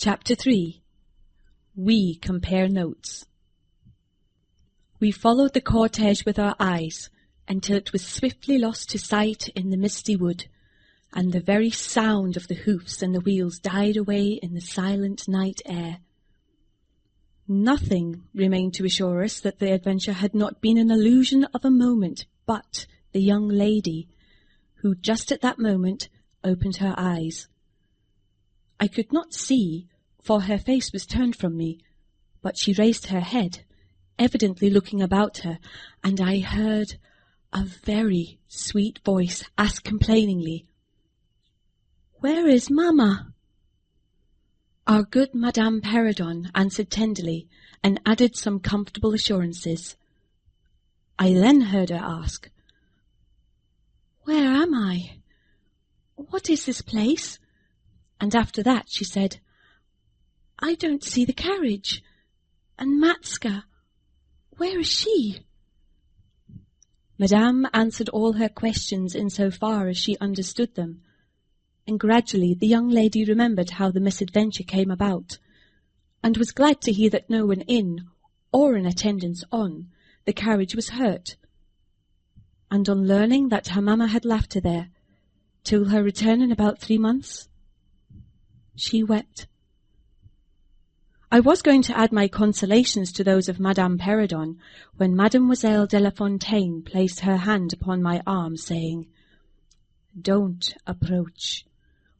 Chapter 3. We compare notes. We followed the cortege with our eyes until it was swiftly lost to sight in the misty wood, and the very sound of the hoofs and the wheels died away in the silent night air. Nothing remained to assure us that the adventure had not been an illusion of a moment but the young lady, who just at that moment opened her eyes. I could not see, for her face was turned from me, but she raised her head, evidently looking about her, and I heard a very sweet voice ask complainingly, "Where is Mamma?" Our good Madame Perrodon answered tenderly, and added some comfortable assurances. I then heard her ask, "Where am I? What is this place?" And after that she said, "I don't see the carriage. And Matska, where is she?" Madame answered all her questions in so far as she understood them, and gradually the young lady remembered how the misadventure came about, and was glad to hear that no one in, or in attendance on, the carriage was hurt. And on learning that her mamma had left her there, till her return in about 3 months, she wept. I was going to add my consolations to those of Madame Perrodon, when Mademoiselle de la Fontaine placed her hand upon my arm, saying, "Don't approach.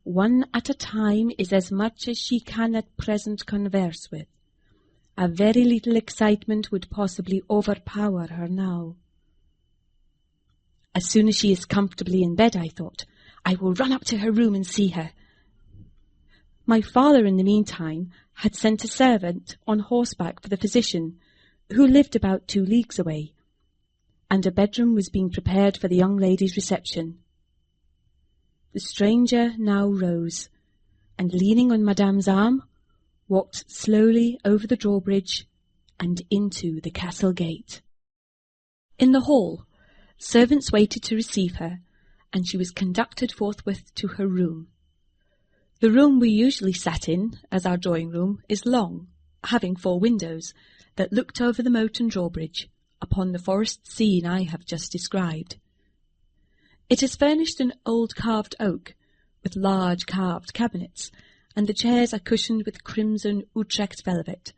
One at a time is as much as she can at present converse with. A very little excitement would possibly overpower her now." As soon as she is comfortably in bed, I thought, I will run up to her room and see her. My father, in the meantime, had sent a servant on horseback for the physician, who lived about 2 leagues away, and a bedroom was being prepared for the young lady's reception. The stranger now rose, and leaning on Madame's arm, walked slowly over the drawbridge and into the castle gate. In the hall, servants waited to receive her, and she was conducted forthwith to her room. The room we usually sat in, as our drawing-room, is long, having 4 windows, that looked over the moat and drawbridge, upon the forest scene I have just described. It is furnished in old carved oak, with large carved cabinets, and the chairs are cushioned with crimson Utrecht velvet.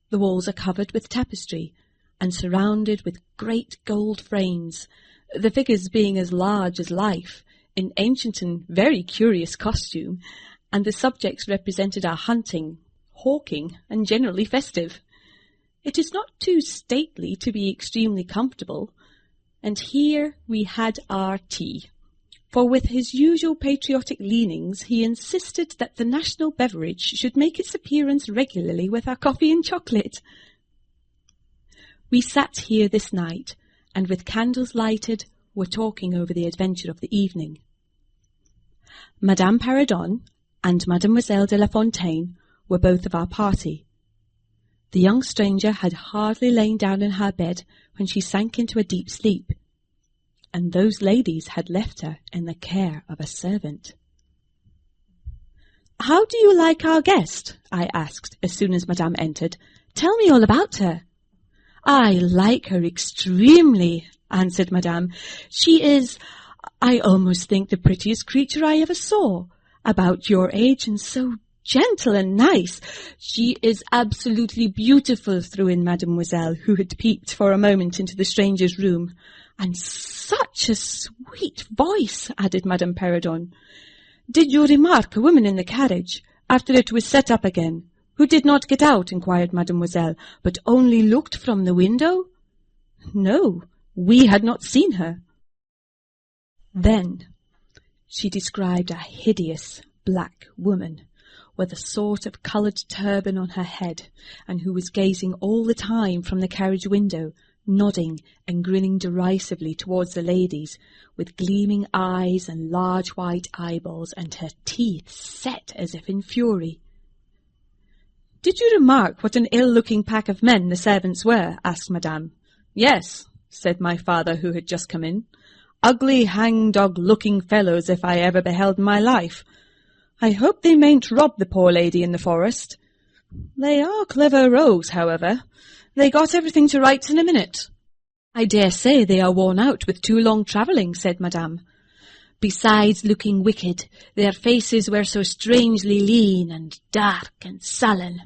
The walls are covered with tapestry, and surrounded with great gold frames, the figures being as large as life, in ancient and very curious costume, and the subjects represented are hunting, hawking, and generally festive. It is not too stately to be extremely comfortable, and here we had our tea, for with his usual patriotic leanings he insisted that the national beverage should make its appearance regularly with our coffee and chocolate. We sat here this night, and with candles lighted, were talking over the adventure of the evening. Madame Perrodon and Mademoiselle de la Fontaine were both of our party. The young stranger had hardly lain down in her bed when she sank into a deep sleep, and those ladies had left her in the care of a servant. "How do you like our guest?" I asked as soon as Madame entered. "Tell me all about her." "I like her extremely," answered Madame. "She is, I almost think, the prettiest creature I ever saw, about your age and so gentle and nice. She is absolutely beautiful," threw in Mademoiselle, who had peeped for a moment into the stranger's room. "And such a sweet voice," added Madame Perrodon. "Did you remark a woman in the carriage, after it was set up again, who did not get out?" inquired Mademoiselle, "but only looked from the window?" "No, we had not seen her." Then she described a hideous black woman, with a sort of coloured turban on her head, and who was gazing all the time from the carriage window, nodding and grinning derisively towards the ladies, with gleaming eyes and large white eyeballs, and her teeth set as if in fury. "Did you remark what an ill-looking pack of men the servants were?" asked Madame. "Yes," said my father, who had just come in. "Ugly hang-dog-looking fellows if I ever beheld in my life. I hope they mayn't rob the poor lady in the forest. They are clever rogues, however. They got everything to rights in a minute. I dare say they are worn out with too long travelling, said Madame. Besides looking wicked, their faces were so strangely lean and dark and sullen.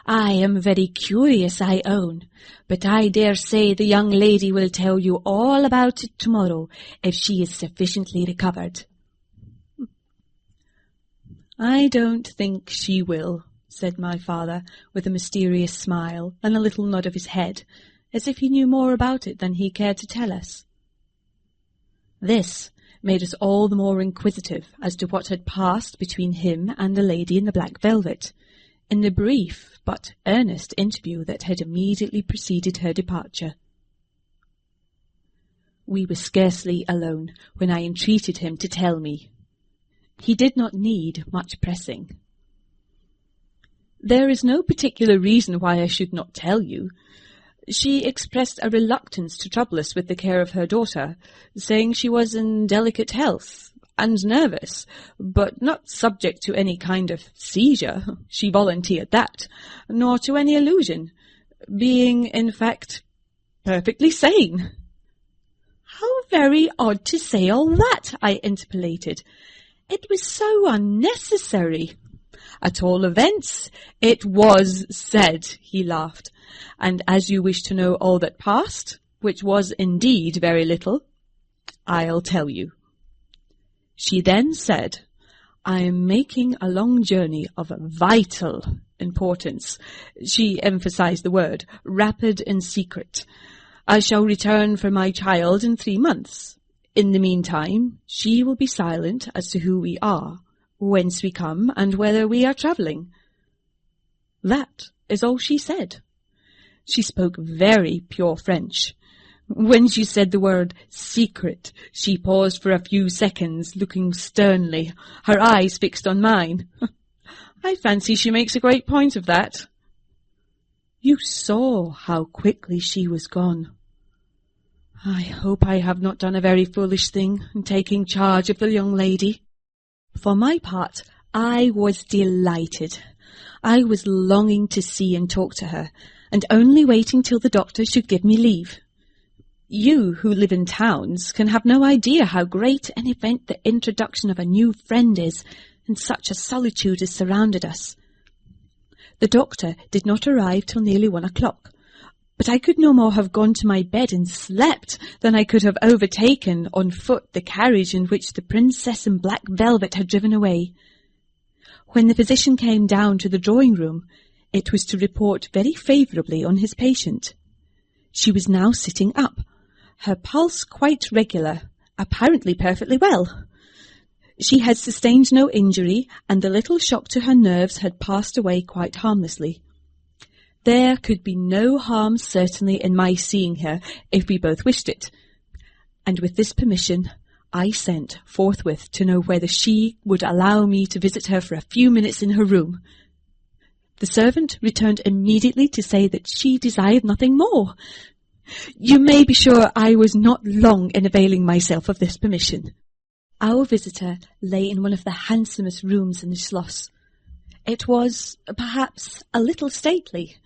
I am very curious, I own, but I dare say the young lady will tell you all about it tomorrow, if she is sufficiently recovered. I don't think she will, said my father, with a mysterious smile and a little nod of his head, as if he knew more about it than he cared to tell us. This made us all the more inquisitive as to what had passed between him and the lady in the black velvet, in the brief but earnest interview that had immediately preceded her departure. We were scarcely alone when I entreated him to tell me. He did not need much pressing. There is no particular reason why I should not tell you. She expressed a reluctance to trouble us with the care of her daughter, saying she was in delicate health and nervous, but not subject to any kind of seizure. She volunteered that, nor to any illusion, being, in fact, perfectly sane. How very odd to say all that, I interpolated. It was so unnecessary. At all events, it was said, he laughed, and as you wish to know all that passed, which was indeed very little, I'll tell you. She then said, I am making a long journey of vital importance. She emphasized the word, rapid and secret. I shall return for my child in 3 months. In the meantime, she will be silent as to who we are, whence we come, and whether we are travelling. That is all she said. She spoke very pure French. When she said the word secret, she paused for a few seconds, looking sternly, her eyes fixed on mine. I fancy she makes a great point of that. You saw how quickly she was gone. I hope I have not done a very foolish thing in taking charge of the young lady. For my part, I was delighted. I was longing to see and talk to her, and only waiting till the doctor should give me leave. You, who live in towns, can have no idea how great an event the introduction of a new friend is, in such a solitude as surrounded us. The doctor did not arrive till nearly 1 o'clock, but I could no more have gone to my bed and slept than I could have overtaken on foot the carriage in which the princess in black velvet had driven away. When the physician came down to the drawing-room, it was to report very favourably on his patient. She was now sitting up, her pulse quite regular, apparently perfectly well. She had sustained no injury, and the little shock to her nerves had passed away quite harmlessly. There could be no harm certainly in my seeing her, if we both wished it, and with this permission I sent forthwith to know whether she would allow me to visit her for a few minutes in her room. The servant returned immediately to say that she desired nothing more. You may be sure I was not long in availing myself of this permission. Our visitor lay in one of the handsomest rooms in the Schloss. It was, perhaps, a little stately.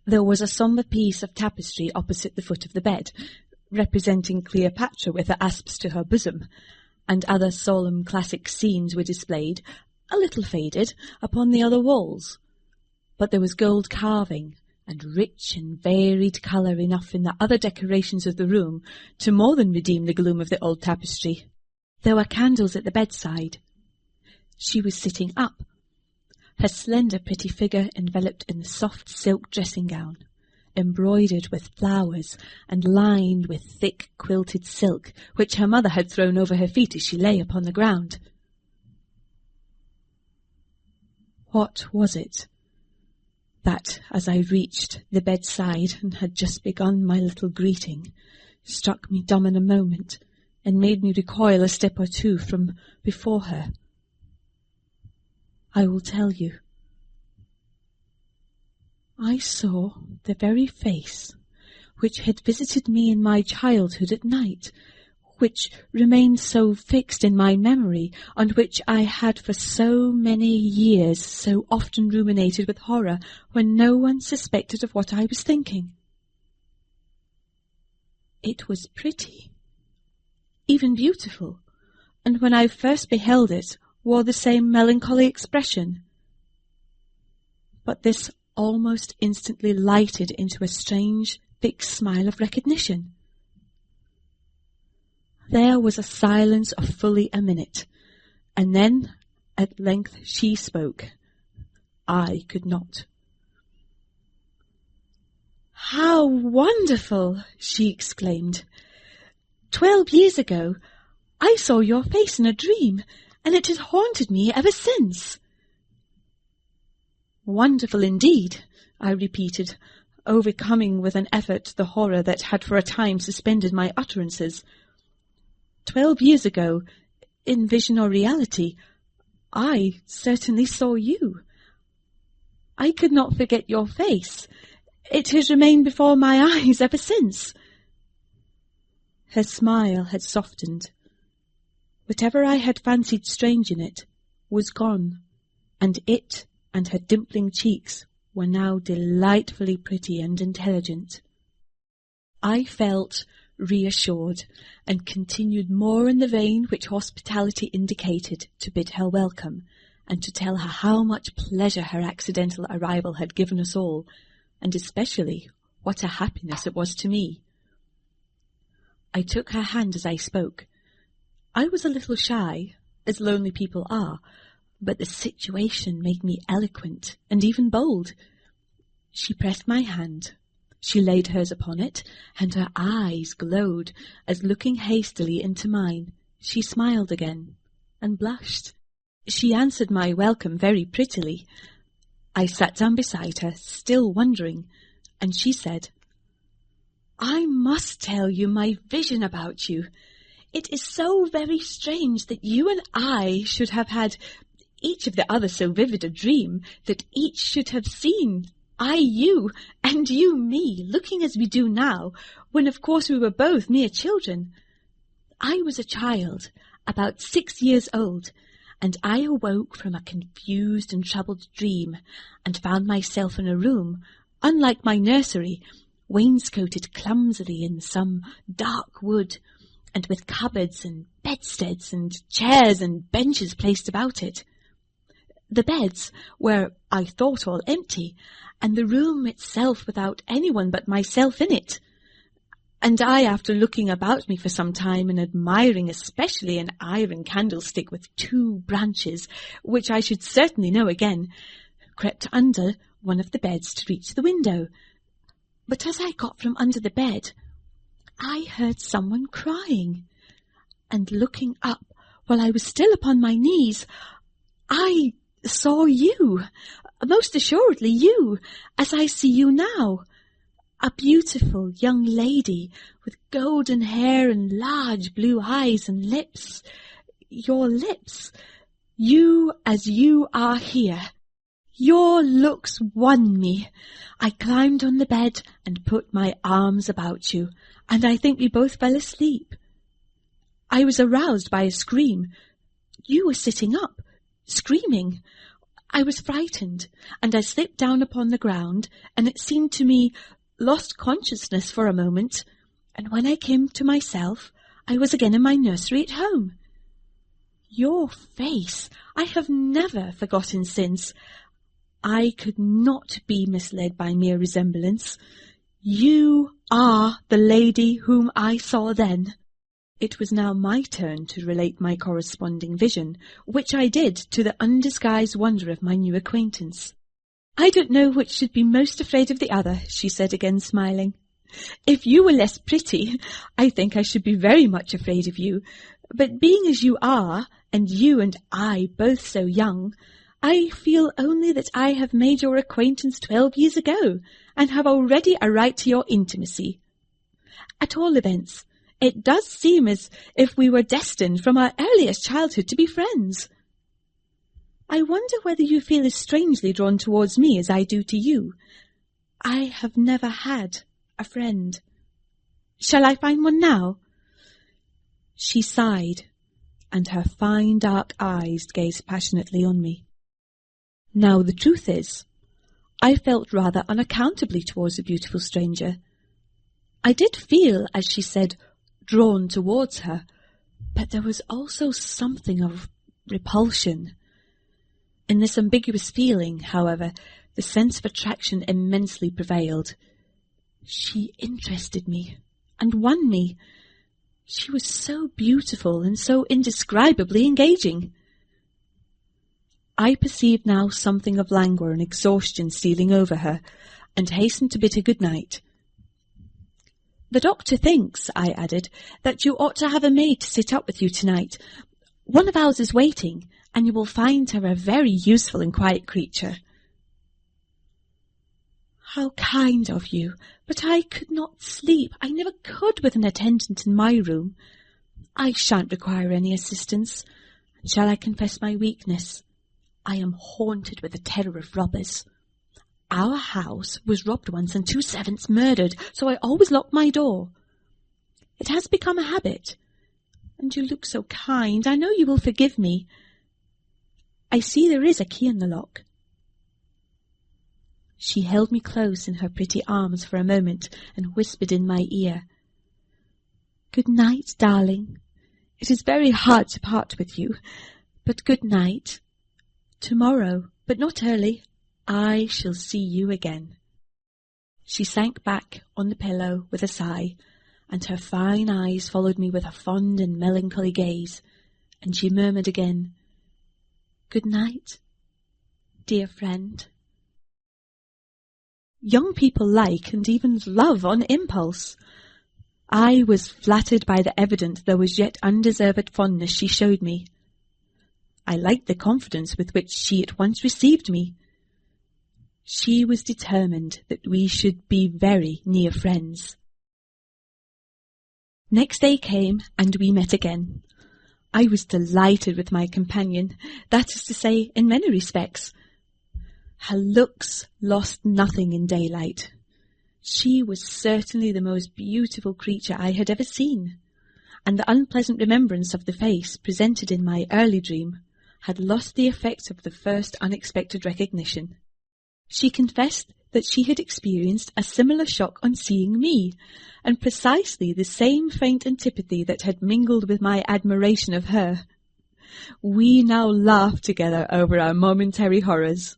There was a sombre piece of tapestry opposite the foot of the bed, representing Cleopatra with her asps to her bosom, and other solemn classic scenes were displayed, a little faded, upon the other walls. But there was gold carving, and rich and varied colour enough in the other decorations of the room to more than redeem the gloom of the old tapestry. There were candles at the bedside. She was sitting up, her slender pretty figure enveloped in the soft silk dressing-gown, embroidered with flowers and lined with thick quilted silk, which her mother had thrown over her feet as she lay upon the ground. What was it that, as I reached the bedside and had just begun my little greeting, struck me dumb in a moment, and made me recoil a step or two from before her? I will tell you. I saw the very face which had visited me in my childhood at night, which remained so fixed in my memory, on which I had for so many years so often ruminated with horror when no one suspected of what I was thinking. It was pretty, even beautiful, and when I first beheld it, wore the same melancholy expression. But this almost instantly lighted into a strange, fixed smile of recognition. There was a silence of fully a minute, and then at length she spoke. I could not. "How wonderful!" she exclaimed. 12 years ago I saw your face in a dream, and it has haunted me ever since." "Wonderful indeed," I repeated, overcoming with an effort the horror that had for a time suspended my utterances. 12 years ago, in vision or reality, I certainly saw you. I could not forget your face. It has remained before my eyes ever since." Her smile had softened. Whatever I had fancied strange in it was gone, and it and her dimpling cheeks were now delightfully pretty and intelligent. I felt reassured, and continued more in the vein which hospitality indicated to bid her welcome, and to tell her how much pleasure her accidental arrival had given us all, and especially what a happiness it was to me. I took her hand as I spoke. I was a little shy, as lonely people are, but the situation made me eloquent and even bold. She pressed my hand. She laid hers upon it, and her eyes glowed as, looking hastily into mine, she smiled again and blushed. She answered my welcome very prettily. I sat down beside her, still wondering, and she said, "I must tell you my vision about you. It is so very strange that you and I should have had each of the other so vivid a dream, that each should have seen I you, and you me, looking as we do now, when of course we were both mere children. I was a child, about 6 years old, and I awoke from a confused and troubled dream, and found myself in a room, unlike my nursery, wainscoted clumsily in some dark wood, and with cupboards and bedsteads and chairs and benches placed about it. The beds were, I thought, all empty, and the room itself without anyone but myself in it. And I, after looking about me for some time, and admiring especially an iron candlestick with 2 branches, which I should certainly know again, crept under one of the beds to reach the window. But as I got from under the bed, I heard someone crying, and looking up while I was still upon my knees, I saw you, most assuredly you, as I see you now, a beautiful young lady with golden hair and large blue eyes and lips, your lips, you as you are here. Your looks won me. I climbed on the bed and put my arms about you, and I think we both fell asleep. I was aroused by a scream. You were sitting up, screaming. I was frightened, and I slipped down upon the ground, and it seemed to me lost consciousness for a moment, and when I came to myself, I was again in my nursery at home. Your face I have never forgotten since. I could not be misled by mere resemblance. You are the lady whom I saw then. It was now my turn to relate my corresponding vision, which I did to the undisguised wonder of my new acquaintance. I don't know which should be most afraid of the other, she said again, smiling. If you were less pretty, I think I should be very much afraid of you. But being as you are, and you and I both so young, I feel only that I have made your acquaintance 12 years ago, and have already a right to your intimacy. At all events, it does seem as if we were destined from our earliest childhood to be friends. I wonder whether you feel as strangely drawn towards me as I do to you. I have never had a friend. Shall I find one now? She sighed, and her fine dark eyes gazed passionately on me. Now the truth is, I felt rather unaccountably towards the beautiful stranger. I did feel, as she said, drawn towards her, but there was also something of repulsion. In this ambiguous feeling, however, the sense of attraction immensely prevailed. She interested me, and won me. She was so beautiful and so indescribably engaging. I perceived now something of languor and exhaustion stealing over her, and hastened to bid her good night. "The doctor thinks," I added, "that you ought to have a maid to sit up with you tonight. One of ours is waiting, and you will find her a very useful and quiet creature." "How kind of you, but I could not sleep. I never could with an attendant in my room. I shan't require any assistance. And shall I confess my weakness? I am haunted with the terror of robbers. Our house was robbed once and 2 servants murdered, so I always lock my door. It has become a habit. And you look so kind. I know you will forgive me. I see there is a key in the lock." She held me close in her pretty arms for a moment and whispered in my ear, "Good night, darling. It is very hard to part with you, but good night. Tomorrow, but not early, I shall see you again." She sank back on the pillow with a sigh, and her fine eyes followed me with a fond and melancholy gaze, and she murmured again, "Good night, dear friend." Young people like and even love on impulse. I was flattered by the evident though as yet undeserved fondness she showed me. I liked the confidence with which she at once received me. She was determined that we should be very near friends. Next day came, and we met again. I was delighted with my companion, that is to say, in many respects. Her looks lost nothing in daylight. She was certainly the most beautiful creature I had ever seen, and the unpleasant remembrance of the face presented in my early dream had lost the effect of the first unexpected recognition. She confessed that she had experienced a similar shock on seeing me, and precisely the same faint antipathy that had mingled with my admiration of her. We now laughed together over our momentary horrors.